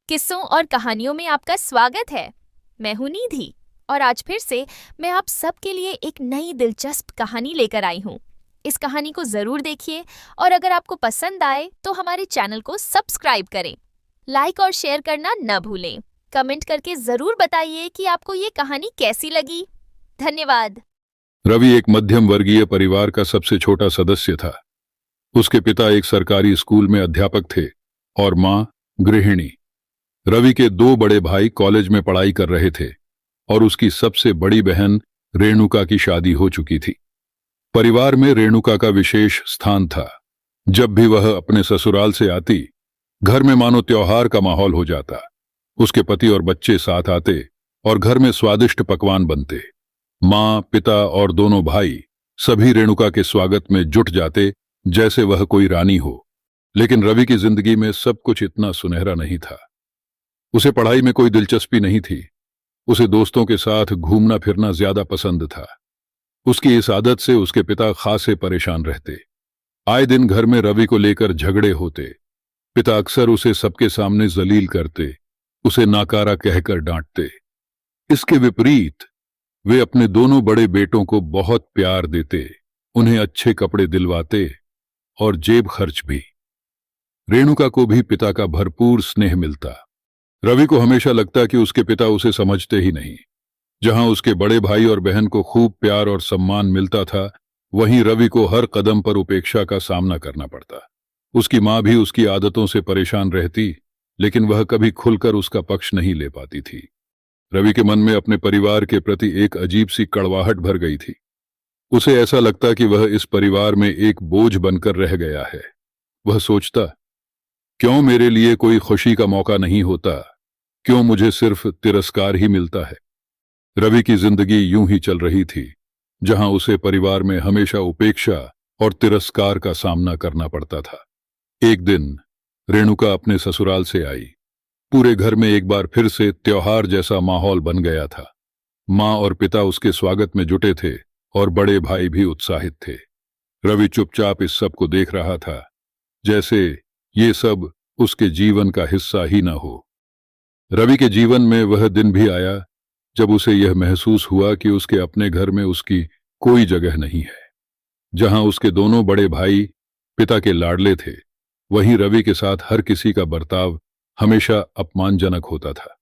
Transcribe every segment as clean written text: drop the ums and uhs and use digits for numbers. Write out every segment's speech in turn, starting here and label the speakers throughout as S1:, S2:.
S1: किस्सों और कहानियों में आपका स्वागत है। मैं हूं निधि और आज फिर से मैं आप सबके लिए एक नई दिलचस्प कहानी लेकर आई हूं। इस कहानी को जरूर देखिए और अगर आपको पसंद आए तो हमारे चैनल को सब्सक्राइब करें। लाइक और शेयर करना न भूलें। कमेंट करके जरूर बताइए कि आपको ये कहानी कैसी लगी। धन्यवाद।
S2: रवि एक मध्यम वर्गीय परिवार का सबसे छोटा सदस्य था। उसके पिता एक सरकारी स्कूल में अध्यापक थे और मां गृहिणी। रवि के दो बड़े भाई कॉलेज में पढ़ाई कर रहे थे और उसकी सबसे बड़ी बहन रेणुका की शादी हो चुकी थी। परिवार में रेणुका का विशेष स्थान था। जब भी वह अपने ससुराल से आती, घर में मानो त्योहार का माहौल हो जाता। उसके पति और बच्चे साथ आते और घर में स्वादिष्ट पकवान बनते। मां, पिता और दोनों भाई सभी रेणुका के स्वागत में जुट जाते जैसे वह कोई रानी हो। लेकिन रवि की जिंदगी में सब कुछ इतना सुनहरा नहीं था। उसे पढ़ाई में कोई दिलचस्पी नहीं थी। उसे दोस्तों के साथ घूमना फिरना ज्यादा पसंद था। उसकी इस आदत से उसके पिता खासे परेशान रहते। आए दिन घर में रवि को लेकर झगड़े होते। पिता अक्सर उसे सबके सामने जलील करते, उसे नाकारा कहकर डांटते। इसके विपरीत वे अपने दोनों बड़े बेटों को बहुत प्यार देते, उन्हें अच्छे कपड़े दिलवाते और जेब खर्च भी। रेणुका को भी पिता का भरपूर स्नेह मिलता। रवि को हमेशा लगता कि उसके पिता उसे समझते ही नहीं। जहां उसके बड़े भाई और बहन को खूब प्यार और सम्मान मिलता था, वहीं रवि को हर कदम पर उपेक्षा का सामना करना पड़ता। उसकी मां भी उसकी आदतों से परेशान रहती, लेकिन वह कभी खुलकर उसका पक्ष नहीं ले पाती थी। रवि के मन में अपने परिवार के प्रति एक अजीब सी कड़वाहट भर गई थी। उसे ऐसा लगता कि वह इस परिवार में एक बोझ बनकर रह गया है। वह सोचता, क्यों मेरे लिए कोई खुशी का मौका नहीं होता, क्यों मुझे सिर्फ तिरस्कार ही मिलता है। रवि की जिंदगी यूं ही चल रही थी, जहां उसे परिवार में हमेशा उपेक्षा और तिरस्कार का सामना करना पड़ता था। एक दिन रेणुका अपने ससुराल से आई। पूरे घर में एक बार फिर से त्योहार जैसा माहौल बन गया था। मां और पिता उसके स्वागत में जुटे थे और बड़े भाई भी उत्साहित थे। रवि चुपचाप इस सब को देख रहा था, जैसे ये सब उसके जीवन का हिस्सा ही न हो। रवि के जीवन में वह दिन भी आया जब उसे यह महसूस हुआ कि उसके अपने घर में उसकी कोई जगह नहीं है। जहां उसके दोनों बड़े भाई पिता के लाडले थे, वहीं रवि के साथ हर किसी का बर्ताव हमेशा अपमानजनक होता था।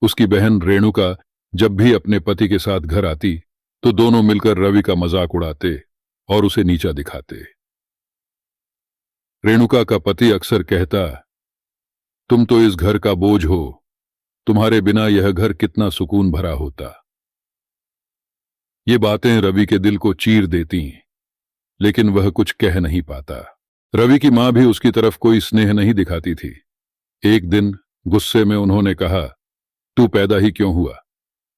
S2: उसकी बहन रेणुका जब भी अपने पति के साथ घर आती तो दोनों मिलकर रवि का मजाक उड़ाते और उसे नीचा दिखाते। रेणुका का पति अक्सर कहता, तुम तो इस घर का बोझ हो, तुम्हारे बिना यह घर कितना सुकून भरा होता। ये बातें रवि के दिल को चीर देती, लेकिन वह कुछ कह नहीं पाता। रवि की मां भी उसकी तरफ कोई स्नेह नहीं दिखाती थी। एक दिन गुस्से में उन्होंने कहा, तू पैदा ही क्यों हुआ,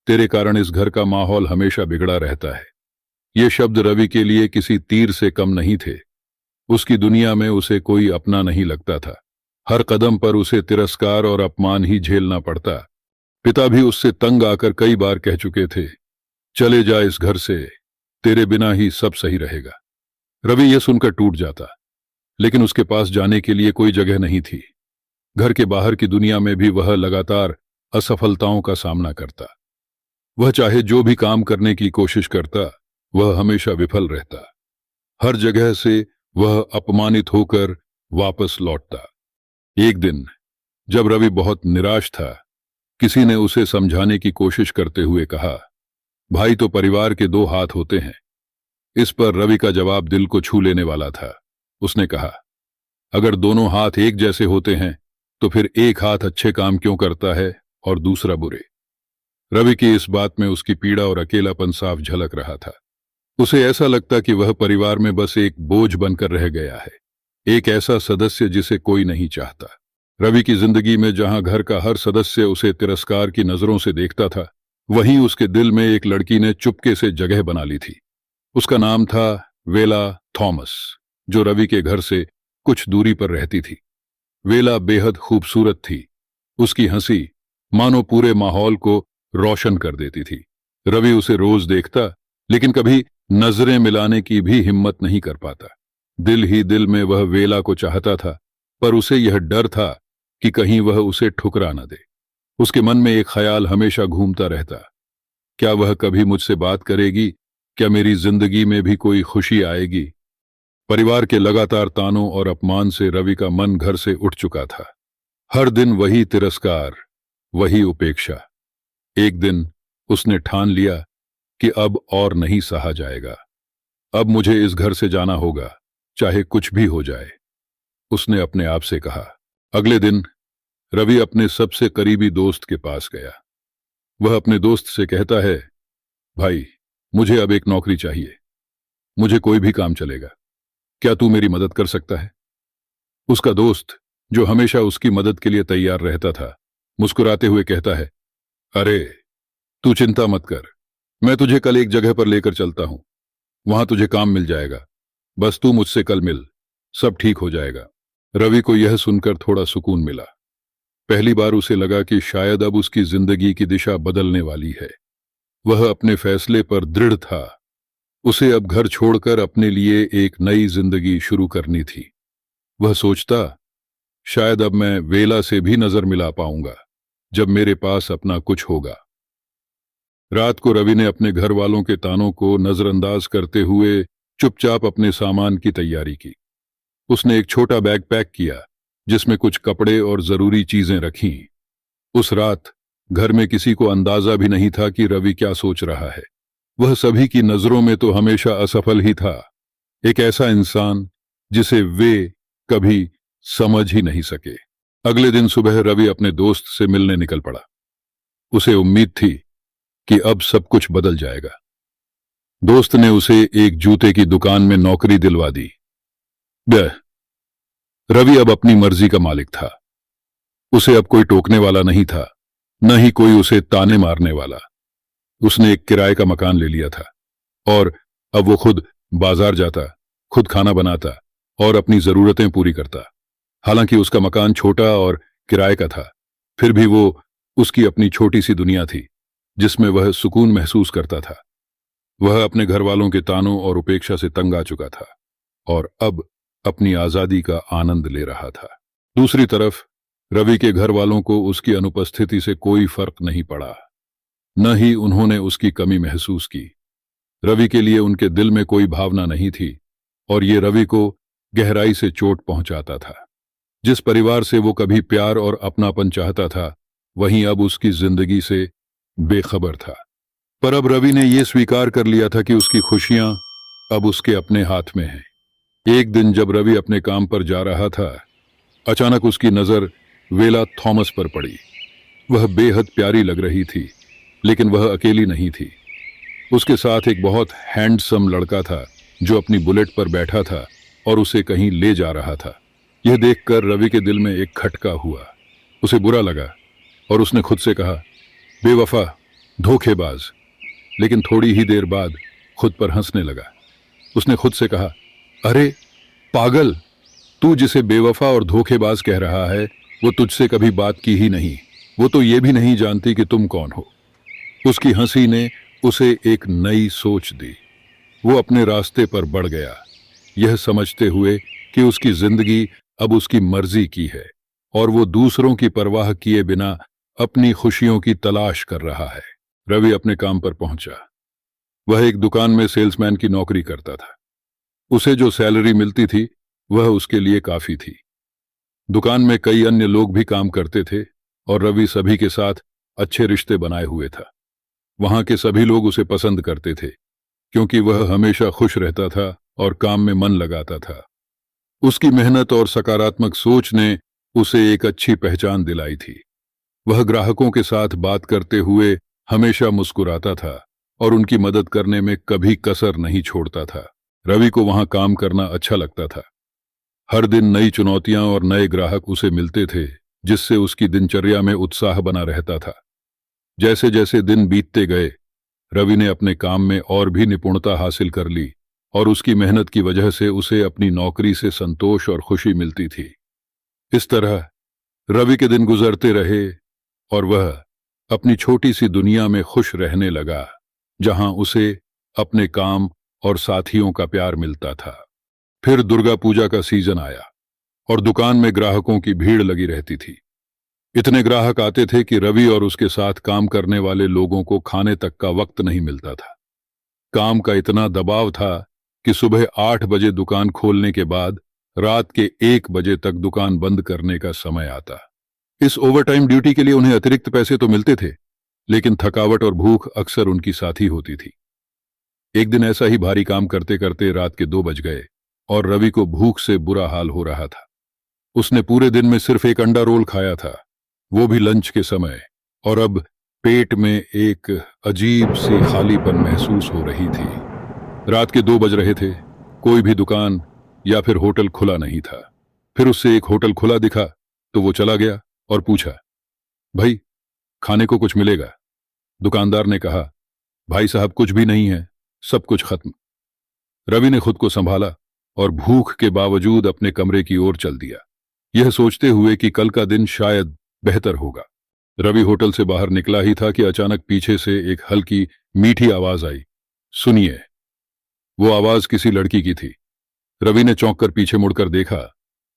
S2: तेरे कारण इस घर का माहौल हमेशा बिगड़ा रहता है। ये शब्द रवि के लिए किसी तीर से कम नहीं थे। उसकी दुनिया में उसे कोई अपना नहीं लगता था। हर कदम पर उसे तिरस्कार और अपमान ही झेलना पड़ता। पिता भी उससे तंग आकर कई बार कह चुके थे, चले जा इस घर से, तेरे बिना ही सब सही रहेगा। रवि यह सुनकर टूट जाता, लेकिन उसके पास जाने के लिए कोई जगह नहीं थी। घर के बाहर की दुनिया में भी वह लगातार असफलताओं का सामना करता। वह चाहे जो भी काम करने की कोशिश करता, वह हमेशा विफल रहता। हर जगह से वह अपमानित होकर वापस लौटता। एक दिन जब रवि बहुत निराश था, किसी ने उसे समझाने की कोशिश करते हुए कहा, भाई तो परिवार के दो हाथ होते हैं। इस पर रवि का जवाब दिल को छू लेने वाला था। उसने कहा, अगर दोनों हाथ एक जैसे होते हैं तो फिर एक हाथ अच्छे काम क्यों करता है और दूसरा बुरे। रवि की इस बात में उसकी पीड़ा और अकेलापन साफ झलक रहा था। उसे ऐसा लगता कि वह परिवार में बस एक बोझ बनकर रह गया है, एक ऐसा सदस्य जिसे कोई नहीं चाहता। रवि की जिंदगी में जहां घर का हर सदस्य उसे तिरस्कार की नजरों से देखता था, वहीं उसके दिल में एक लड़की ने चुपके से जगह बना ली थी। उसका नाम था वेला थॉमस, जो रवि के घर से कुछ दूरी पर रहती थी। वेला बेहद खूबसूरत थी। उसकी हंसी मानो पूरे माहौल को रोशन कर देती थी। रवि उसे रोज देखता, लेकिन कभी नजरें मिलाने की भी हिम्मत नहीं कर पाता। दिल ही दिल में वह वेला को चाहता था, पर उसे यह डर था कि कहीं वह उसे ठुकरा न दे। उसके मन में एक ख्याल हमेशा घूमता रहता, क्या वह कभी मुझसे बात करेगी? क्या मेरी जिंदगी में भी कोई खुशी आएगी? परिवार के लगातार तानों और अपमान से रवि का मन घर से उठ चुका था। हर दिन वही तिरस्कार, वही उपेक्षा। एक दिन उसने ठान लिया कि अब और नहीं सहा जाएगा। अब मुझे इस घर से जाना होगा, चाहे कुछ भी हो जाए, उसने अपने आप से कहा। अगले दिन रवि अपने सबसे करीबी दोस्त के पास गया। वह अपने दोस्त से कहता है, भाई, मुझे अब एक नौकरी चाहिए। मुझे कोई भी काम चलेगा। क्या तू मेरी मदद कर सकता है? उसका दोस्त, जो हमेशा उसकी मदद के लिए तैयार रहता था, मुस्कुराते हुए कहता है, अरे, तू चिंता मत कर। मैं तुझे कल एक जगह पर लेकर चलता हूं। वहां तुझे काम मिल जाएगा। बस तू मुझसे कल मिल, सब ठीक हो जाएगा। रवि को यह सुनकर थोड़ा सुकून मिला। पहली बार उसे लगा कि शायद अब उसकी जिंदगी की दिशा बदलने वाली है। वह अपने फैसले पर दृढ़ था। उसे अब घर छोड़कर अपने लिए एक नई जिंदगी शुरू करनी थी। वह सोचता, शायद अब मैं वेला से भी नजर मिला पाऊंगा जब मेरे पास अपना कुछ होगा। रात को रवि ने अपने घर वालों के तानों को नजरअंदाज करते हुए चुपचाप अपने सामान की तैयारी की। उसने एक छोटा बैग पैक किया जिसमें कुछ कपड़े और जरूरी चीजें रखीं। उस रात घर में किसी को अंदाजा भी नहीं था कि रवि क्या सोच रहा है। वह सभी की नजरों में तो हमेशा असफल ही था, एक ऐसा इंसान जिसे वे कभी समझ ही नहीं सके। अगले दिन सुबह रवि अपने दोस्त से मिलने निकल पड़ा। उसे उम्मीद थी कि अब सब कुछ बदल जाएगा। दोस्त ने उसे एक जूते की दुकान में नौकरी दिलवा दी। रवि अब अपनी मर्जी का मालिक था। उसे अब कोई टोकने वाला नहीं था, न ही कोई उसे ताने मारने वाला। उसने एक किराए का मकान ले लिया था और अब वो खुद बाजार जाता, खुद खाना बनाता और अपनी जरूरतें पूरी करता। हालांकि उसका मकान छोटा और किराए का था, फिर भी वो उसकी अपनी छोटी सी दुनिया थी जिसमें वह सुकून महसूस करता था। वह अपने घर वालों के तानों और उपेक्षा से तंग आ चुका था और अब अपनी आजादी का आनंद ले रहा था। दूसरी तरफ रवि के घर वालों को उसकी अनुपस्थिति से कोई फर्क नहीं पड़ा, न ही उन्होंने उसकी कमी महसूस की। रवि के लिए उनके दिल में कोई भावना नहीं थी और ये रवि को गहराई से चोट पहुंचाता था। जिस परिवार से वो कभी प्यार और अपनापन चाहता था, वहीं अब उसकी जिंदगी से बेखबर था। पर अब रवि ने यह स्वीकार कर लिया था कि उसकी खुशियां अब उसके अपने हाथ में हैं। एक दिन जब रवि अपने काम पर जा रहा था, अचानक उसकी नजर वेला थॉमस पर पड़ी। वह बेहद प्यारी लग रही थी, लेकिन वह अकेली नहीं थी। उसके साथ एक बहुत हैंडसम लड़का था जो अपनी बुलेट पर बैठा था और उसे कहीं ले जा रहा था। यह देखकर रवि के दिल में एक खटका हुआ। उसे बुरा लगा और उसने खुद से कहा, बेवफा, धोखेबाज। लेकिन थोड़ी ही देर बाद खुद पर हंसने लगा। उसने खुद से कहा, अरे पागल, तू जिसे बेवफा और धोखेबाज कह रहा है वो तुझसे कभी बात की ही नहीं। वो तो ये भी नहीं जानती कि तुम कौन हो। उसकी हंसी ने उसे एक नई सोच दी। वो अपने रास्ते पर बढ़ गया, यह समझते हुए कि उसकी जिंदगी अब उसकी मर्जी की है और वो दूसरों की परवाह किए बिना अपनी खुशियों की तलाश कर रहा है। रवि अपने काम पर पहुंचा। वह एक दुकान में सेल्समैन की नौकरी करता था। उसे जो सैलरी मिलती थी वह उसके लिए काफी थी। दुकान में कई अन्य लोग भी काम करते थे और रवि सभी के साथ अच्छे रिश्ते बनाए हुए था। वहां के सभी लोग उसे पसंद करते थे क्योंकि वह हमेशा खुश रहता था और काम में मन लगाता था। उसकी मेहनत और सकारात्मक सोच ने उसे एक अच्छी पहचान दिलाई थी। वह ग्राहकों के साथ बात करते हुए हमेशा मुस्कुराता था और उनकी मदद करने में कभी कसर नहीं छोड़ता था। रवि को वहां काम करना अच्छा लगता था। हर दिन नई चुनौतियां और नए ग्राहक उसे मिलते थे, जिससे उसकी दिनचर्या में उत्साह बना रहता था। जैसे जैसे दिन बीतते गए, रवि ने अपने काम में और भी निपुणता हासिल कर ली और उसकी मेहनत की वजह से उसे अपनी नौकरी से संतोष और खुशी मिलती थी। इस तरह रवि के दिन गुजरते रहे और वह अपनी छोटी सी दुनिया में खुश रहने लगा, जहां उसे अपने काम और साथियों का प्यार मिलता था। फिर दुर्गा पूजा का सीजन आया और दुकान में ग्राहकों की भीड़ लगी रहती थी। इतने ग्राहक आते थे कि रवि और उसके साथ काम करने वाले लोगों को खाने तक का वक्त नहीं मिलता था। काम का इतना दबाव था कि सुबह 8 बजे दुकान खोलने के बाद रात के 1 बजे तक दुकान बंद करने का समय आता। इस ओवरटाइम ड्यूटी के लिए उन्हें अतिरिक्त पैसे तो मिलते थे, लेकिन थकावट और भूख अक्सर उनकी साथी होती थी। एक दिन ऐसा ही भारी काम करते करते रात के 2 बज गए और रवि को भूख से बुरा हाल हो रहा था। उसने पूरे दिन में सिर्फ एक अंडा रोल खाया था, वो भी लंच के समय, और अब पेट में एक अजीब सी खालीपन महसूस हो रही थी। रात के 2 बज रहे थे, कोई भी दुकान या फिर होटल खुला नहीं था। फिर उससे एक होटल खुला दिखा तो वो चला गया और पूछा, भाई खाने को कुछ मिलेगा? दुकानदार ने कहा, भाई साहब कुछ भी नहीं है, सब कुछ खत्म। रवि ने खुद को संभाला और भूख के बावजूद अपने कमरे की ओर चल दिया, यह सोचते हुए कि कल का दिन शायद बेहतर होगा। रवि होटल से बाहर निकला ही था कि अचानक पीछे से एक हल्की मीठी आवाज आई, सुनिए। वो आवाज किसी लड़की की थी। रवि ने चौंक कर पीछे मुड़कर देखा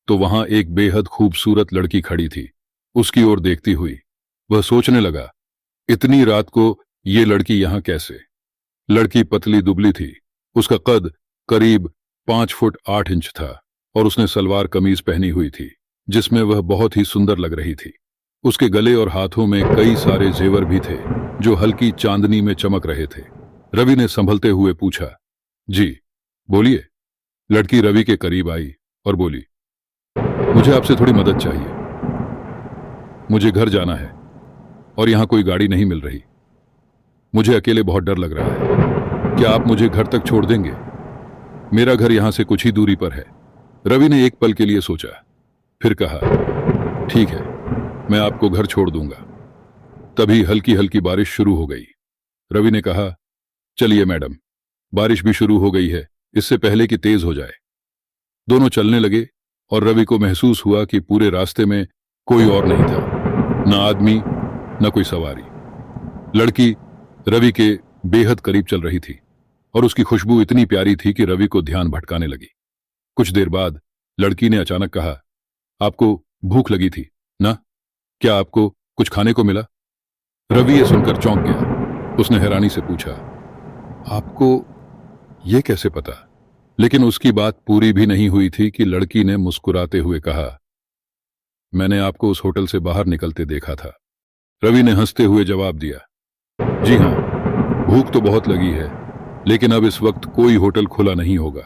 S2: तो वहां एक बेहद खूबसूरत लड़की खड़ी थी। उसकी ओर देखती हुई वह सोचने लगा, इतनी रात को ये लड़की यहां कैसे? लड़की पतली दुबली थी, उसका कद करीब 5 फुट 8 इंच था और उसने सलवार कमीज पहनी हुई थी जिसमें वह बहुत ही सुंदर लग रही थी। उसके गले और हाथों में कई सारे जेवर भी थे जो हल्की चांदनी में चमक रहे थे। रवि ने संभलते हुए पूछा, जी बोलिए। लड़की रवि के करीब आई और बोली, मुझे आपसे थोड़ी मदद चाहिए। मुझे घर जाना है और यहां कोई गाड़ी नहीं मिल रही। मुझे अकेले बहुत डर लग रहा है। क्या आप मुझे घर तक छोड़ देंगे? मेरा घर यहां से कुछ ही दूरी पर है। रवि ने एक पल के लिए सोचा, फिर कहा, ठीक है, मैं आपको घर छोड़ दूंगा। तभी हल्की हल्की बारिश शुरू हो गई। रवि ने कहा, चलिए मैडम, बारिश भी शुरू हो गई है, इससे पहले कि तेज हो जाए। दोनों चलने लगे और रवि को महसूस हुआ कि पूरे रास्ते में कोई और नहीं था, न आदमी न कोई सवारी। लड़की रवि के बेहद करीब चल रही थी और उसकी खुशबू इतनी प्यारी थी कि रवि को ध्यान भटकाने लगी। कुछ देर बाद लड़की ने अचानक कहा, आपको भूख लगी थी ना? क्या आपको कुछ खाने को मिला? रवि ये सुनकर चौंक गया। उसने हैरानी से पूछा, आपको ये कैसे पता? लेकिन उसकी बात पूरी भी नहीं हुई थी कि लड़की ने मुस्कुराते हुए कहा, मैंने आपको उस होटल से बाहर निकलते देखा था। रवि ने हंसते हुए जवाब दिया, जी हां, भूख तो बहुत लगी है, लेकिन अब इस वक्त कोई होटल खुला नहीं होगा।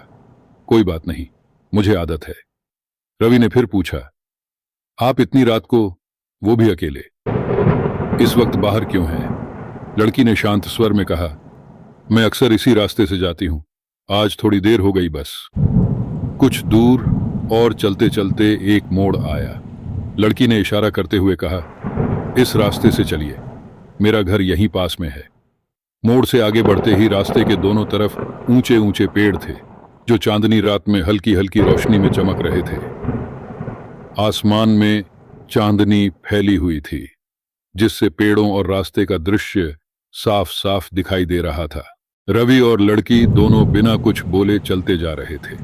S2: कोई बात नहीं, मुझे आदत है। रवि ने फिर पूछा, आप इतनी रात को, वो भी अकेले, इस वक्त बाहर क्यों हैं? लड़की ने शांत स्वर में कहा, मैं अक्सर इसी रास्ते से जाती हूं, आज थोड़ी देर हो गई बस। कुछ दूर और चलते चलते एक मोड़ आया। लड़की ने इशारा करते हुए कहा, इस रास्ते से चलिए, मेरा घर यहीं पास में है। मोड़ से आगे बढ़ते ही रास्ते के दोनों तरफ ऊंचे ऊंचे पेड़ थे जो चांदनी रात में हल्की हल्की रोशनी में चमक रहे थे। आसमान में चांदनी फैली हुई थी जिससे पेड़ों और रास्ते का दृश्य साफ साफ दिखाई दे रहा था। रवि और लड़की दोनों बिना कुछ बोले चलते जा रहे थे।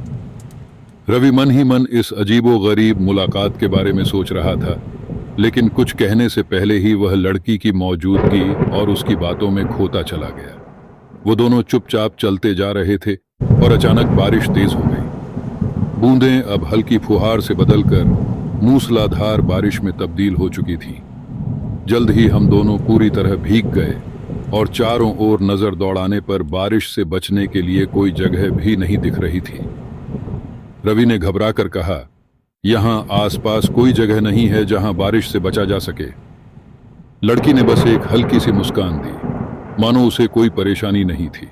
S2: रवि मन ही मन इस अजीबोगरीब मुलाकात के बारे में सोच रहा था, लेकिन कुछ कहने से पहले ही वह लड़की की मौजूदगी और उसकी बातों में खोता चला गया। वो दोनों चुपचाप चलते जा रहे थे और अचानक बारिश तेज हो गई। बूंदें अब हल्की फुहार से बदलकर मूसलाधार बारिश में तब्दील हो चुकी थी। जल्द ही हम दोनों पूरी तरह भीग गए और चारों ओर नजर दौड़ाने पर बारिश से बचने के लिए कोई जगह भी नहीं दिख रही थी। रवि ने घबराकर कहा, यहां आसपास कोई जगह नहीं है जहां बारिश से बचा जा सके। लड़की ने बस एक हल्की सी मुस्कान दी, मानो उसे कोई परेशानी नहीं थी।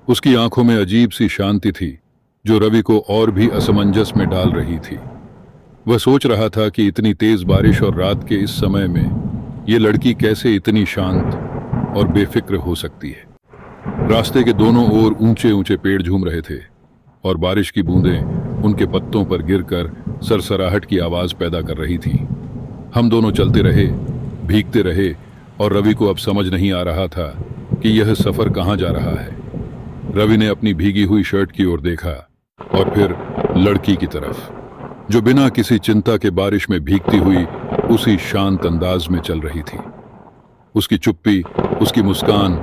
S2: उसकी आंखों में अजीब सी शांति थी जो रवि को और भी असमंजस में डाल रही थी। वह सोच रहा था कि इतनी तेज बारिश और रात के इस समय में ये लड़की कैसे इतनी शांत और बेफिक्र हो सकती है। रास्ते के दोनों ओर ऊंचे ऊंचे पेड़ झूम रहे थे और बारिश की बूंदें उनके पत्तों पर गिरकर सरसराहट की आवाज पैदा कर रही थी। हम दोनों चलते रहे, भीगते रहे और रवि को अब समझ नहीं आ रहा था कि यह सफर कहां जा रहा है। रवि ने अपनी भीगी हुई शर्ट की ओर देखा और फिर लड़की की तरफ। जो बिना किसी चिंता के बारिश में भीगती हुई उसी शांत अंदाज में चल रही थी। उसकी चुप्पी, उसकी मुस्कान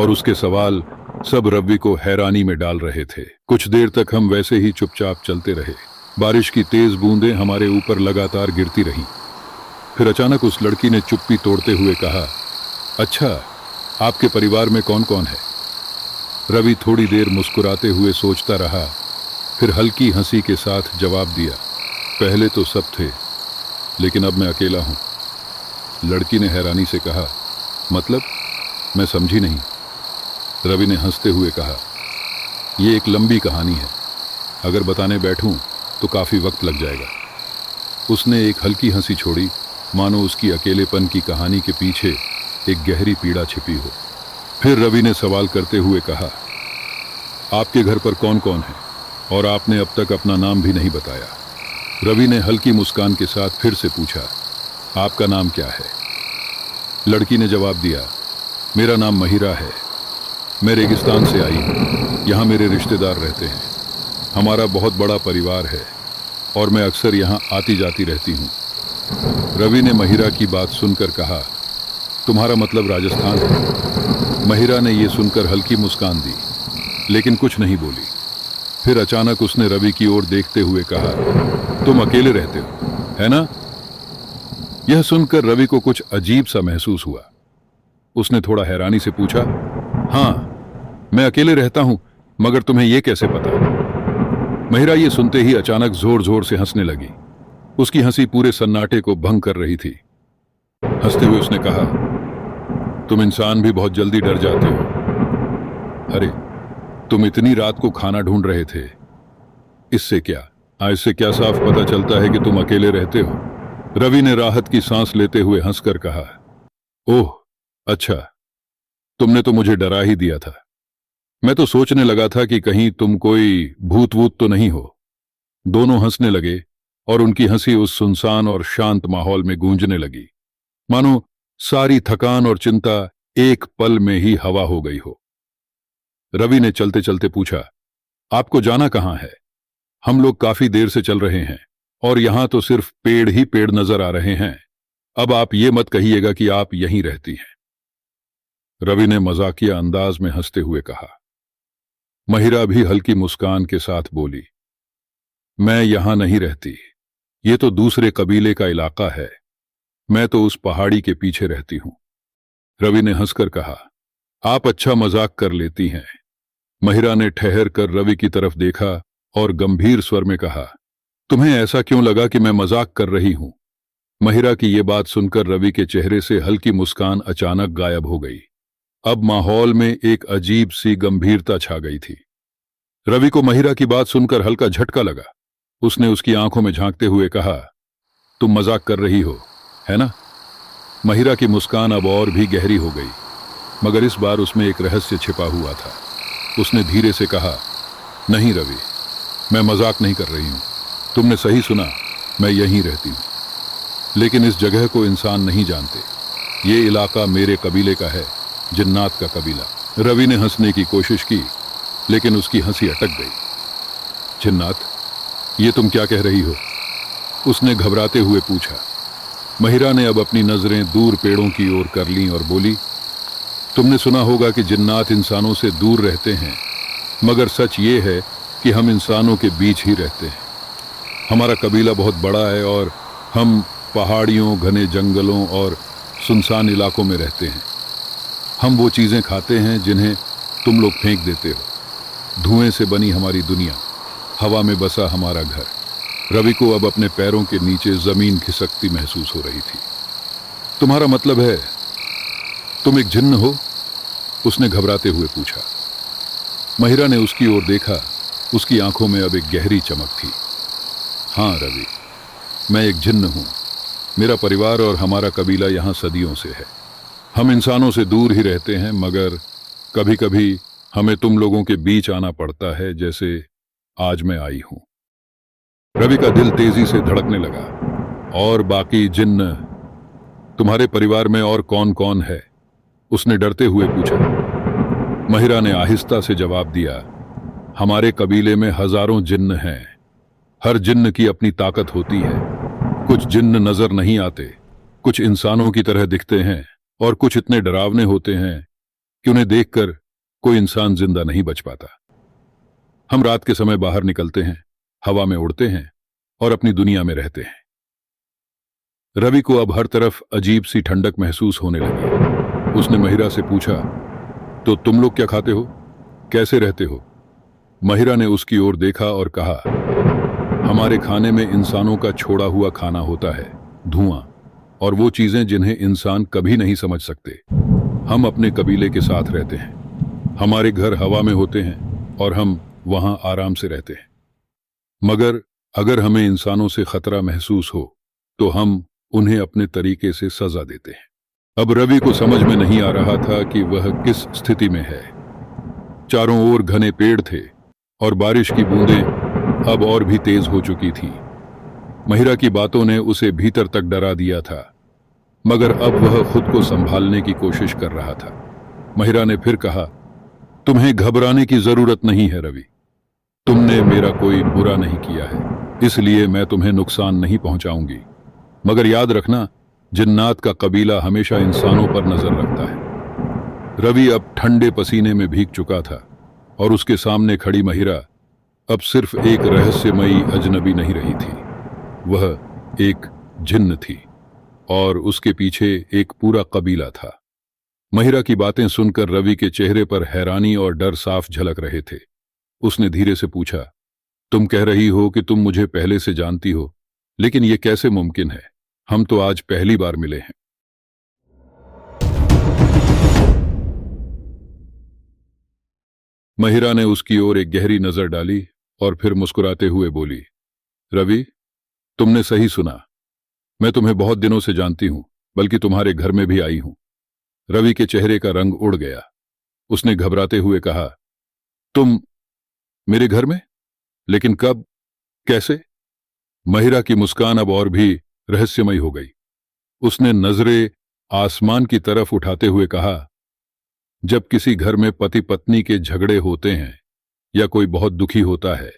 S2: और उसके सवाल सब रवि को हैरानी में डाल रहे थे। कुछ देर तक हम वैसे ही चुपचाप चलते रहे। बारिश की तेज बूंदें हमारे ऊपर लगातार गिरती रहीं। फिर अचानक उस लड़की ने चुप्पी तोड़ते हुए कहा, अच्छा, आपके परिवार में कौन कौन है? रवि थोड़ी देर मुस्कुराते हुए सोचता रहा, फिर हल्की हंसी के साथ जवाब दिया, पहले तो सब थे, लेकिन अब मैं अकेला हूं। लड़की ने हैरानी से कहा, मतलब? मैं समझी नहीं। रवि ने हंसते हुए कहा, यह एक लंबी कहानी है, अगर बताने बैठूं तो काफी वक्त लग जाएगा। उसने एक हल्की हंसी छोड़ी, मानो उसकी अकेलेपन की कहानी के पीछे एक गहरी पीड़ा छिपी हो। फिर रवि ने सवाल करते हुए कहा, आपके घर पर कौन कौन है? और आपने अब तक अपना नाम भी नहीं बताया। रवि ने हल्की मुस्कान के साथ फिर से पूछा, आपका नाम क्या है? लड़की ने जवाब दिया, मेरा नाम महिरा है। मैं रेगिस्तान से आई हूँ। यहाँ मेरे रिश्तेदार रहते हैं। हमारा बहुत बड़ा परिवार है और मैं अक्सर यहाँ आती जाती रहती हूँ। रवि ने महिरा की बात सुनकर कहा, तुम्हारा मतलब राजस्थान है? महिरा ने यह सुनकर हल्की मुस्कान दी, लेकिन कुछ नहीं बोली। फिर अचानक उसने रवि की ओर देखते हुए कहा, तुम अकेले रहते हो, है ना? यह सुनकर रवि को कुछ अजीब सा महसूस हुआ। उसने थोड़ा हैरानी से पूछा, हाँ, मैं अकेले रहता हूं, मगर तुम्हें यह कैसे पता? महिरा ये सुनते ही अचानक जोर जोर से हंसने लगी। उसकी हंसी पूरे सन्नाटे को भंग कर रही थी। हंसते हुए उसने कहा, तुम इंसान भी बहुत जल्दी डर जाते हो। अरे, तुम इतनी रात को खाना ढूंढ रहे थे, इससे क्या साफ पता चलता है कि तुम अकेले रहते हो। रवि ने राहत की सांस लेते हुए हंसकर कहा, ओह अच्छा, तुमने तो मुझे डरा ही दिया था। मैं तो सोचने लगा था कि कहीं तुम कोई भूत वूत तो नहीं हो। दोनों हंसने लगे और उनकी हंसी उस सुनसान और शांत माहौल में गूंजने लगी, मानो सारी थकान और चिंता एक पल में ही हवा हो गई हो। रवि ने चलते चलते पूछा, आपको जाना कहां है? हम लोग काफी देर से चल रहे हैं और यहां तो सिर्फ पेड़ ही पेड़ नजर आ रहे हैं। अब आप ये मत कहिएगा कि आप यहीं रहती हैं। रवि ने मजाकिया अंदाज में हंसते हुए कहा। महिरा भी हल्की मुस्कान के साथ बोली, मैं यहां नहीं रहती, ये तो दूसरे कबीले का इलाका है। मैं तो उस पहाड़ी के पीछे रहती हूं। रवि ने हंसकर कहा, आप अच्छा मजाक कर लेती हैं। महिरा ने ठहर कर रवि की तरफ देखा और गंभीर स्वर में कहा, तुम्हें ऐसा क्यों लगा कि मैं मजाक कर रही हूं? महिरा की यह बात सुनकर रवि के चेहरे से हल्की मुस्कान अचानक गायब हो गई। अब माहौल में एक अजीब सी गंभीरता छा गई थी। रवि को महिरा की बात सुनकर हल्का झटका लगा। उसने उसकी आंखों में झांकते हुए कहा, तुम मजाक कर रही हो, है ना? महिरा की मुस्कान अब और भी गहरी हो गई, मगर इस बार उसमें एक रहस्य छिपा हुआ था। उसने धीरे से कहा, नहीं रवि, मैं मजाक नहीं कर रही हूं। तुमने सही सुना, मैं यहीं रहती हूं। लेकिन इस जगह को इंसान नहीं जानते। ये इलाका मेरे कबीले का है, जिन्नात का कबीला। रवि ने हंसने की कोशिश की, लेकिन उसकी हंसी अटक गई। जिन्नात, ये तुम क्या कह रही हो? उसने घबराते हुए पूछा। महिरा ने अब अपनी नजरें दूर पेड़ों की ओर कर लीं और बोली, तुमने सुना होगा कि जिन्नात इंसानों से दूर रहते हैं, मगर सच ये है कि हम इंसानों के बीच ही रहते हैं। हमारा कबीला बहुत बड़ा है और हम पहाड़ियों, घने जंगलों और सुनसान इलाकों में रहते हैं। हम वो चीज़ें खाते हैं जिन्हें तुम लोग फेंक देते हो। धुएं से बनी हमारी दुनिया, हवा में बसा हमारा घर। रवि को अब अपने पैरों के नीचे जमीन खिसकती महसूस हो रही थी। तुम्हारा मतलब है तुम एक जिन्न हो? उसने घबराते हुए पूछा। महिरा ने उसकी ओर देखा। उसकी आंखों में अब एक गहरी चमक थी। हाँ रवि, मैं एक जिन्न हूं। मेरा परिवार और हमारा कबीला यहाँ सदियों से है। हम इंसानों से दूर ही रहते हैं, मगर कभी कभी हमें तुम लोगों के बीच आना पड़ता है, जैसे आज मैं आई हूं। रवि का दिल तेजी से धड़कने लगा। और बाकी जिन्न, तुम्हारे परिवार में और कौन कौन है? उसने डरते हुए पूछा। महिरा ने आहिस्ता से जवाब दिया, हमारे कबीले में हजारों जिन्न हैं। हर जिन्न की अपनी ताकत होती है। कुछ जिन्न नजर नहीं आते, कुछ इंसानों की तरह दिखते हैं और कुछ इतने डरावने होते हैं कि उन्हें देखकर कोई इंसान जिंदा नहीं बच पाता। हम रात के समय बाहर निकलते हैं, हवा में उड़ते हैं और अपनी दुनिया में रहते हैं। रवि को अब हर तरफ अजीब सी ठंडक महसूस होने लगी। उसने महिरा से पूछा, तो तुम लोग क्या खाते हो, कैसे रहते हो? महिरा ने उसकी ओर देखा और कहा, हमारे खाने में इंसानों का छोड़ा हुआ खाना होता है, धुआं और वो चीजें जिन्हें इंसान कभी नहीं समझ सकते। हम अपने कबीले के साथ रहते हैं, हमारे घर हवा में होते हैं और हम वहां आराम से रहते हैं। मगर अगर हमें इंसानों से खतरा महसूस हो तो हम उन्हें अपने तरीके से सजा देते हैं। अब रवि को समझ में नहीं आ रहा था कि वह किस स्थिति में है। चारों ओर घने पेड़ थे और बारिश की बूंदें अब और भी तेज हो चुकी थीं। महिरा की बातों ने उसे भीतर तक डरा दिया था, मगर अब वह खुद को संभालने की कोशिश कर रहा था। महिरा ने फिर कहा, तुम्हें घबराने की जरूरत नहीं है रवि, तुमने मेरा कोई बुरा नहीं किया है, इसलिए मैं तुम्हें नुकसान नहीं पहुंचाऊंगी। मगर याद रखना, जिन्नात का कबीला हमेशा इंसानों पर नजर रखता है। रवि अब ठंडे पसीने में भीग चुका था और उसके सामने खड़ी महिरा अब सिर्फ एक रहस्यमयी अजनबी नहीं रही थी, वह एक जिन्न थी और उसके पीछे एक पूरा कबीला था। महिरा की बातें सुनकर रवि के चेहरे पर हैरानी और डर साफ झलक रहे थे। उसने धीरे से पूछा, तुम कह रही हो कि तुम मुझे पहले से जानती हो, लेकिन यह कैसे मुमकिन है? हम तो आज पहली बार मिले हैं। महिरा ने उसकी ओर एक गहरी नजर डाली और फिर मुस्कुराते हुए बोली, रवि, तुमने सही सुना, मैं तुम्हें बहुत दिनों से जानती हूं, बल्कि तुम्हारे घर में भी आई हूं। रवि के चेहरे का रंग उड़ गया। उसने घबराते हुए कहा, तुम मेरे घर में? लेकिन कब, कैसे? महिरा की मुस्कान अब और भी रहस्यमयी हो गई। उसने नजरें आसमान की तरफ उठाते हुए कहा, जब किसी घर में पति पत्नी के झगड़े होते हैं, या कोई बहुत दुखी होता है,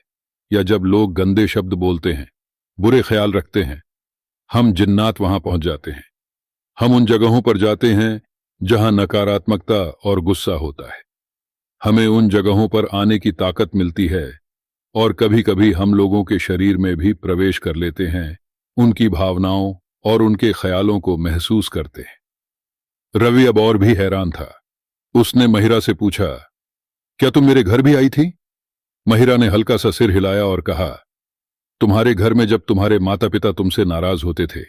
S2: या जब लोग गंदे शब्द बोलते हैं, बुरे ख्याल रखते हैं, हम जिन्नात वहां पहुंच जाते हैं। हम उन जगहों पर जाते हैं जहां नकारात्मकता और गुस्सा होता है। हमें उन जगहों पर आने की ताकत मिलती है और कभी कभी हम लोगों के शरीर में भी प्रवेश कर लेते हैं, उनकी भावनाओं और उनके ख्यालों को महसूस करते हैं। रवि अब और भी हैरान था। उसने महिरा से पूछा, क्या तुम मेरे घर भी आई थी? महिरा ने हल्का सा सिर हिलाया और कहा, तुम्हारे घर में जब तुम्हारे माता पिता तुमसे नाराज होते थे,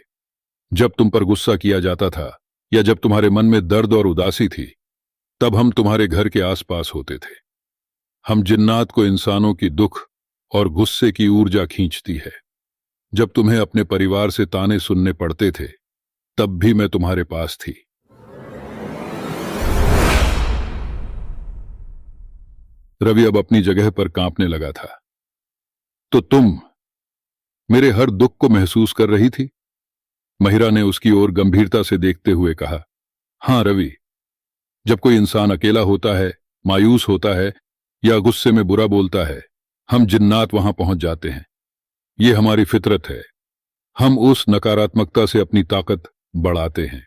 S2: जब तुम पर गुस्सा किया जाता था, या जब तुम्हारे मन में दर्द और उदासी थी, तब हम तुम्हारे घर के आसपास होते थे। हम जिन्नात को इंसानों की दुख और गुस्से की ऊर्जा खींचती है। जब तुम्हें अपने परिवार से ताने सुनने पड़ते थे, तब भी मैं तुम्हारे पास थी। रवि अब अपनी जगह पर कांपने लगा था। तो तुम मेरे हर दुख को महसूस कर रही थी? महिरा ने उसकी ओर गंभीरता से देखते हुए कहा, हां रवि, जब कोई इंसान अकेला होता है, मायूस होता है या गुस्से में बुरा बोलता है, हम जिन्नात वहां पहुंच जाते हैं। ये हमारी फितरत है। हम उस नकारात्मकता से अपनी ताकत बढ़ाते हैं।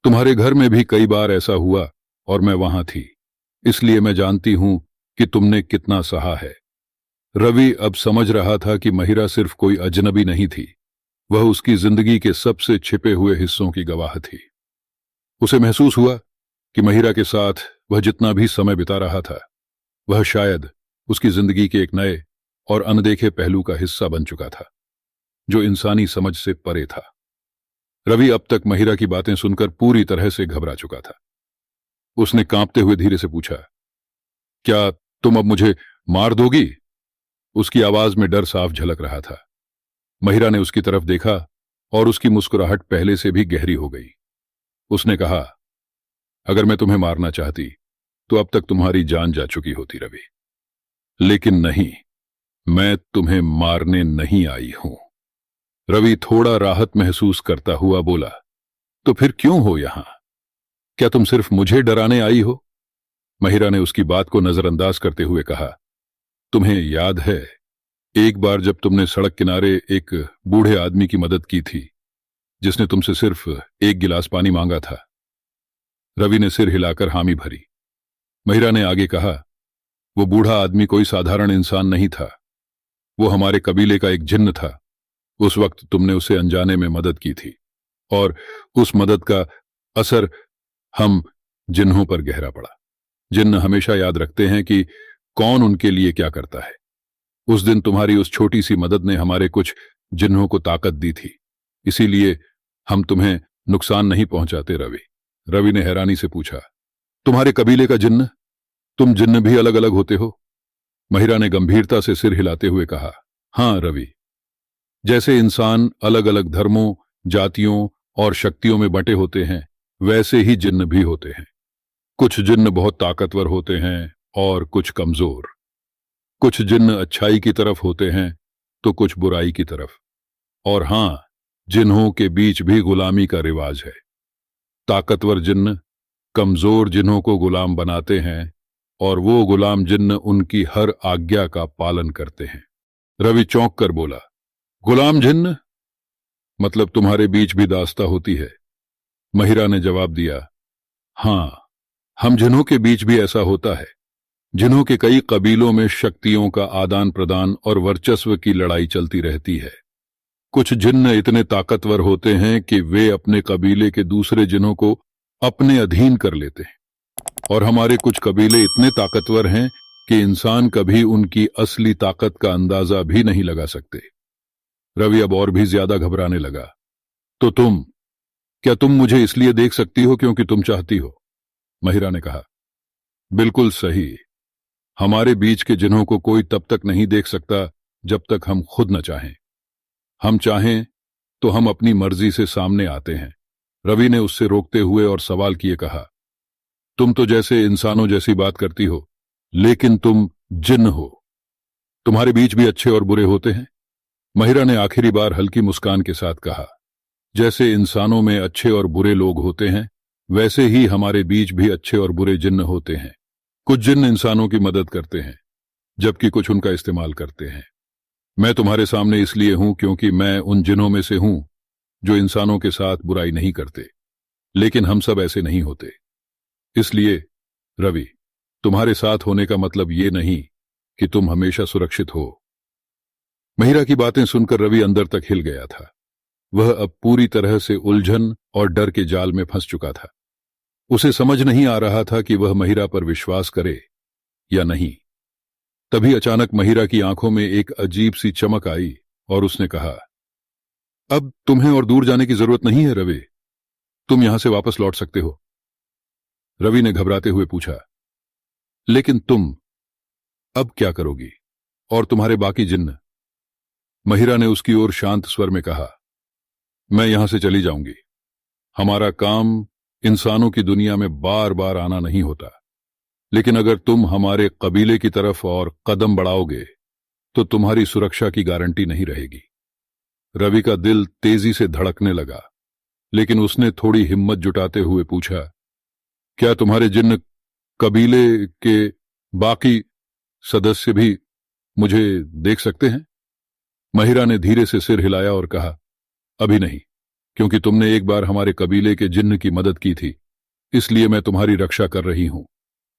S2: तुम्हारे घर में भी कई बार ऐसा हुआ और मैं वहां थी, इसलिए मैं जानती हूं कि तुमने कितना सहा है। रवि अब समझ रहा था कि महिरा सिर्फ कोई अजनबी नहीं थी, वह उसकी जिंदगी के सबसे छिपे हुए हिस्सों की गवाह थी। उसे महसूस हुआ कि महिरा के साथ वह जितना भी समय बिता रहा था, वह शायद उसकी जिंदगी के एक नए और अनदेखे पहलू का हिस्सा बन चुका था, जो इंसानी समझ से परे था। रवि अब तक महिरा की बातें सुनकर पूरी तरह से घबरा चुका था। उसने कांपते हुए धीरे से पूछा, क्या तुम अब मुझे मार दोगी? उसकी आवाज में डर साफ झलक रहा था। महिरा ने उसकी तरफ देखा और उसकी मुस्कुराहट पहले से भी गहरी हो गई। उसने कहा, अगर मैं तुम्हें मारना चाहती तो अब तक तुम्हारी जान जा चुकी होती रवि, लेकिन नहीं, मैं तुम्हें मारने नहीं आई हूं। रवि थोड़ा राहत महसूस करता हुआ बोला, तो फिर क्यों हो यहां? क्या तुम सिर्फ मुझे डराने आई हो? महिरा ने उसकी बात को नजरअंदाज करते हुए कहा, तुम्हें याद है एक बार जब तुमने सड़क किनारे एक बूढ़े आदमी की मदद की थी जिसने तुमसे सिर्फ एक गिलास पानी मांगा था। रवि ने सिर हिलाकर हामी भरी। महिरा ने आगे कहा, वो बूढ़ा आदमी कोई साधारण इंसान नहीं था, वो हमारे कबीले का एक जिन्न था। उस वक्त तुमने उसे अनजाने में मदद की थी और उस मदद का असर हम जिन्हों पर गहरा पड़ा। जिन्न हमेशा याद रखते हैं कि कौन उनके लिए क्या करता है। उस दिन तुम्हारी उस छोटी सी मदद ने हमारे कुछ जिन्हों को ताकत दी थी, इसीलिए हम तुम्हें नुकसान नहीं पहुंचाते। रवि ने हैरानी से पूछा, तुम्हारे कबीले का जिन्न? तुम जिन्न भी अलग अलग होते हो? महिरा ने गंभीरता से सिर हिलाते हुए कहा, हां रवि, जैसे इंसान अलग अलग धर्मों, जातियों और शक्तियों में बंटे होते हैं, वैसे ही जिन्न भी होते हैं। कुछ जिन्न बहुत ताकतवर होते हैं और कुछ कमजोर। कुछ जिन्न अच्छाई की तरफ होते हैं तो कुछ बुराई की तरफ। और हां, जिन्हों के बीच भी गुलामी का रिवाज है। ताकतवर जिन्न कमजोर जिन्हों को गुलाम बनाते हैं और वो गुलाम जिन्न उनकी हर आज्ञा का पालन करते हैं। रवि चौंक कर बोला, गुलाम जिन्न? मतलब तुम्हारे बीच भी दास्ता होती है? महिरा ने जवाब दिया, हां, हम जिन्हों के बीच भी ऐसा होता है। जिन्हों के कई कबीलों में शक्तियों का आदान प्रदान और वर्चस्व की लड़ाई चलती रहती है। कुछ जिन्न इतने ताकतवर होते हैं कि वे अपने कबीले के दूसरे जिन्हों को अपने अधीन कर लेते हैं, और हमारे कुछ कबीले इतने ताकतवर हैं कि इंसान कभी उनकी असली ताकत का अंदाजा भी नहीं लगा सकते। रवि अब और भी ज्यादा घबराने लगा। तो क्या तुम मुझे इसलिए देख सकती हो क्योंकि तुम चाहती हो? महिरा ने कहा, बिल्कुल सही। हमारे बीच के जिन्हों को कोई तब तक नहीं देख सकता जब तक हम खुद न चाहें। हम चाहें तो हम अपनी मर्जी से सामने आते हैं। रवि ने उससे रोकते हुए और सवाल किए कहा, तुम तो जैसे इंसानों जैसी बात करती हो, लेकिन तुम जिन्न हो। तुम्हारे बीच भी अच्छे और बुरे होते हैं? महिरा ने आखिरी बार हल्की मुस्कान के साथ कहा, जैसे इंसानों में अच्छे और बुरे लोग होते हैं, वैसे ही हमारे बीच भी अच्छे और बुरे जिन्न होते हैं। कुछ जिन्न इंसानों की मदद करते हैं, जबकि कुछ उनका इस्तेमाल करते हैं। मैं तुम्हारे सामने इसलिए हूं क्योंकि मैं उन जिन्हों में से हूं जो इंसानों के साथ बुराई नहीं करते, लेकिन हम सब ऐसे नहीं होते। इसलिए रवि, तुम्हारे साथ होने का मतलब ये नहीं कि तुम हमेशा सुरक्षित हो। महिरा की बातें सुनकर रवि अंदर तक हिल गया था। वह अब पूरी तरह से उलझन और डर के जाल में फंस चुका था। उसे समझ नहीं आ रहा था कि वह महिरा पर विश्वास करे या नहीं। तभी अचानक महिरा की आंखों में एक अजीब सी चमक आई और उसने कहा, अब तुम्हें और दूर जाने की जरूरत नहीं है रवि, तुम यहां से वापस लौट सकते हो। रवि ने घबराते हुए पूछा, लेकिन तुम अब क्या करोगी और तुम्हारे बाकी जिन्न? महिरा ने उसकी ओर शांत स्वर में कहा, मैं यहां से चली जाऊंगी। हमारा काम इंसानों की दुनिया में बार बार आना नहीं होता, लेकिन अगर तुम हमारे कबीले की तरफ और कदम बढ़ाओगे तो तुम्हारी सुरक्षा की गारंटी नहीं रहेगी। रवि का दिल तेजी से धड़कने लगा, लेकिन उसने थोड़ी हिम्मत जुटाते हुए पूछा, क्या तुम्हारे जिन्न कबीले के बाकी सदस्य भी मुझे देख सकते हैं? महिरा ने धीरे से सिर हिलाया और कहा, अभी नहीं, क्योंकि तुमने एक बार हमारे कबीले के जिन्न की मदद की थी, इसलिए मैं तुम्हारी रक्षा कर रही हूं।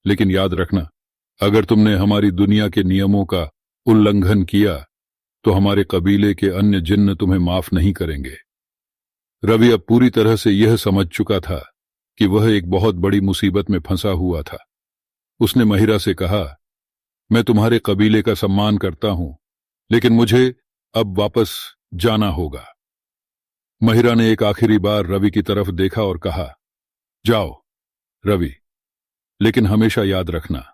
S2: लेकिन याद रखना, अगर तुमने हमारी दुनिया के नियमों का उल्लंघन किया तो हमारे कबीले के अन्य जिन्न तुम्हें माफ नहीं करेंगे। रवि अब पूरी तरह से यह समझ चुका था कि वह एक बहुत बड़ी मुसीबत में फंसा हुआ था। उसने महिरा से कहा, मैं तुम्हारे कबीले का सम्मान करता हूं, लेकिन मुझे अब वापस जाना होगा। महिरा ने एक आखिरी बार रवि की तरफ देखा और कहा, जाओ रवि, लेकिन हमेशा याद रखना,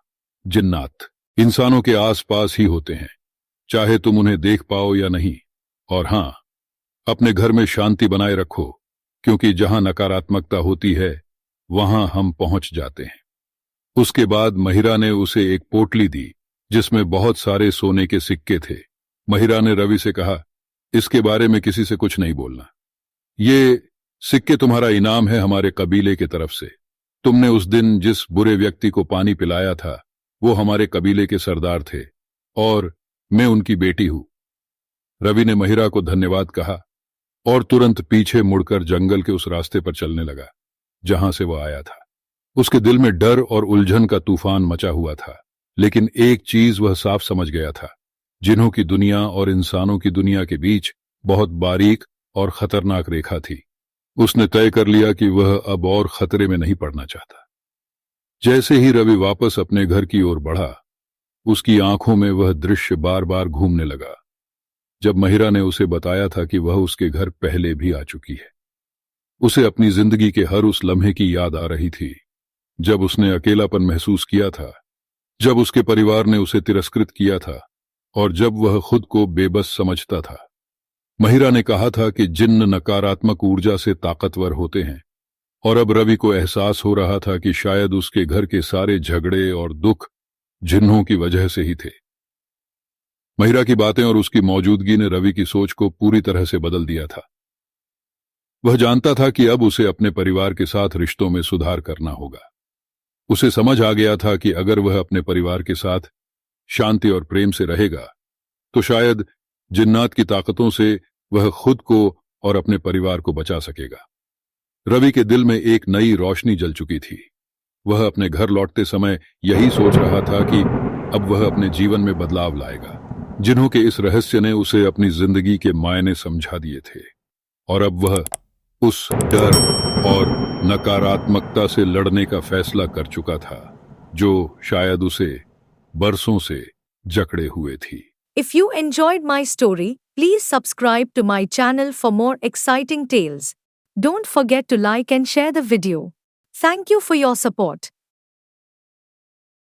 S2: जिन्नात इंसानों के आसपास ही होते हैं, चाहे तुम उन्हें देख पाओ या नहीं। और हां, अपने घर में शांति बनाए रखो, क्योंकि जहां नकारात्मकता होती है वहां हम पहुंच जाते हैं। उसके बाद महिरा ने उसे एक पोटली दी जिसमें बहुत सारे सोने के सिक्के थे। महिरा ने रवि से कहा, इसके बारे में किसी से कुछ नहीं बोलना। ये सिक्के तुम्हारा इनाम है हमारे कबीले की तरफ से। तुमने उस दिन जिस बुरे व्यक्ति को पानी पिलाया था वो हमारे कबीले के सरदार थे और मैं उनकी बेटी हूं। रवि ने महिरा को धन्यवाद कहा और तुरंत पीछे मुड़कर जंगल के उस रास्ते पर चलने लगा जहां से वह आया था। उसके दिल में डर और उलझन का तूफान मचा हुआ था, लेकिन एक चीज वह साफ समझ गया था, जिन्हों की दुनिया और इंसानों की दुनिया के बीच बहुत बारीक और खतरनाक रेखा थी। उसने तय कर लिया कि वह अब और खतरे में नहीं पड़ना चाहता। जैसे ही रवि वापस अपने घर की ओर बढ़ा, उसकी आंखों में वह दृश्य बार बार घूमने लगा जब महिरा ने उसे बताया था कि वह उसके घर पहले भी आ चुकी है। उसे अपनी जिंदगी के हर उस लम्हे की याद आ रही थी जब उसने अकेलापन महसूस किया था, जब उसके परिवार ने उसे तिरस्कृत किया था और जब वह खुद को बेबस समझता था। महिरा ने कहा था कि जिन्न नकारात्मक ऊर्जा से ताकतवर होते हैं, और अब रवि को एहसास हो रहा था कि शायद उसके घर के सारे झगड़े और दुख जिन्हों की वजह से ही थे। महिरा की बातें और उसकी मौजूदगी ने रवि की सोच को पूरी तरह से बदल दिया था। वह जानता था कि अब उसे अपने परिवार के साथ रिश्तों में सुधार करना होगा। उसे समझ आ गया था कि अगर वह अपने परिवार के साथ शांति और प्रेम से रहेगा तो शायद जिन्नात की ताकतों से वह खुद को और अपने परिवार को बचा सकेगा। रवि के दिल में एक नई रोशनी जल चुकी थी। वह अपने घर लौटते समय यही सोच रहा था कि अब वह अपने जीवन में बदलाव लाएगा। जिन्हों के इस रहस्य ने उसे अपनी जिंदगी के मायने समझा दिए थे, और अब वह उस डर और नकारात्मकता से लड़ने का फैसला कर चुका था जो शायद उसे बरसों से जकड़े हुए थी।
S3: If you enjoyed my story, please subscribe to my channel for more exciting tales. Don't forget to like and share the video. Thank you for your support.